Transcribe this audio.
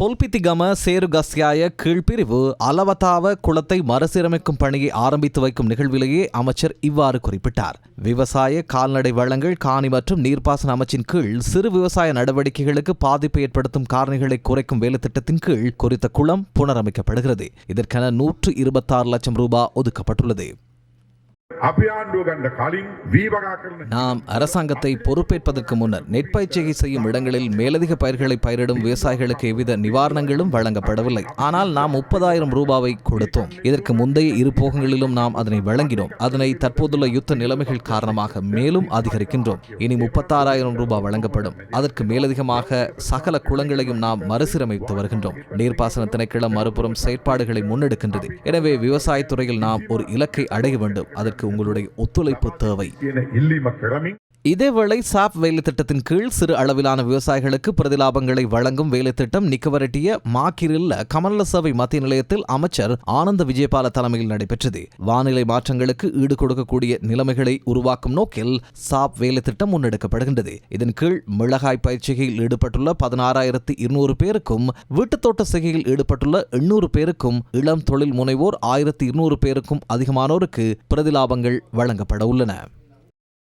பொல்பித்திகம சேருகஸ்யாய கீழ்பிரிவு அலவதாவ குளத்தை மறுசீரமைக்கும் பணியை ஆரம்பித்து வைக்கும் நிகழ்விலேயே அமைச்சர் இவ்வாறு குறிப்பிட்டார். விவசாய, கால்நடை வளங்கள், காணி மற்றும் நீர்ப்பாசன அமைச்சின் கீழ் சிறு விவசாய நடவடிக்கைகளுக்கு பாதிப்பை ஏற்படுத்தும் காரணிகளை குறைக்கும் வேலைத்திட்டத்தின் கீழ் குறித்த குளம் புனரமைக்கப்படுகிறது. இதற்கென 126 லட்சம் ரூபாய் ஒதுக்கப்பட்டுள்ளது. நாம் அரசாங்கத்தை பொறுப்பேற்பதற்கு முன்னர் நெற்பயிற்சியை செய்யும் இடங்களில் மேலதிக பயிர்களை பயிரிடும் விவசாயிகளுக்கு எவ்வித நிவாரணங்களும் வழங்கப்படவில்லை. ஆனால் நாம் 30,000 ரூபாவை கொடுத்தோம். இதற்கு முந்தைய இரு போகங்களிலும் நாம் அதனை வழங்கினோம். அதனை தற்போதுள்ள யுத்த நிலைமைகள் காரணமாக மேலும் அதிகரிக்கின்றோம். இனி 36,000 ரூபாய் வழங்கப்படும். அதற்கு மேலதிகமாக சகல குளங்களையும் நாம் மறுசீரமைத்து வருகின்றோம். நீர்ப்பாசன திணைக்களம் மறுபுறம் செயற்பாடுகளை முன்னெடுக்கின்றது. எனவே விவசாயத்துறையில் நாம் ஒரு இலக்கை அடைய வேண்டும். அதற்கு உங்களுடைய ஒத்துழைப்பு தேவை. இதேவேளை சாப் வேலை திட்டத்தின் கீழ் சிறு அளவிலான விவசாயிகளுக்கு பிரதிலாபங்களை வழங்கும் வேலை திட்டம் நிக்கவரட்டிய மாக்கிரில்ல கமநல சேவை மத்திய நிலையத்தில் அமைச்சர் ஆனந்த விஜயபால தலைமையில் நடைபெற்றது. வானிலை மாற்றங்களுக்கு ஈடு கொடுக்கக்கூடிய நிலைமைகளை உருவாக்கும் நோக்கில் சாப் வேலை திட்டம் முன்னெடுக்கப்படுகின்றது. இதன் கீழ் மிளகாய் பயிற்சியில் ஈடுபட்டுள்ள 16,200 பேருக்கும், வீட்டுத்தோட்ட செய்கையில் ஈடுபட்டுள்ள 800 பேருக்கும், இளம் தொழில் முனைவோர் 1,200 பேருக்கும் அதிகமானோருக்கு பிரதிலாபங்கள் வழங்கப்பட உள்ளன.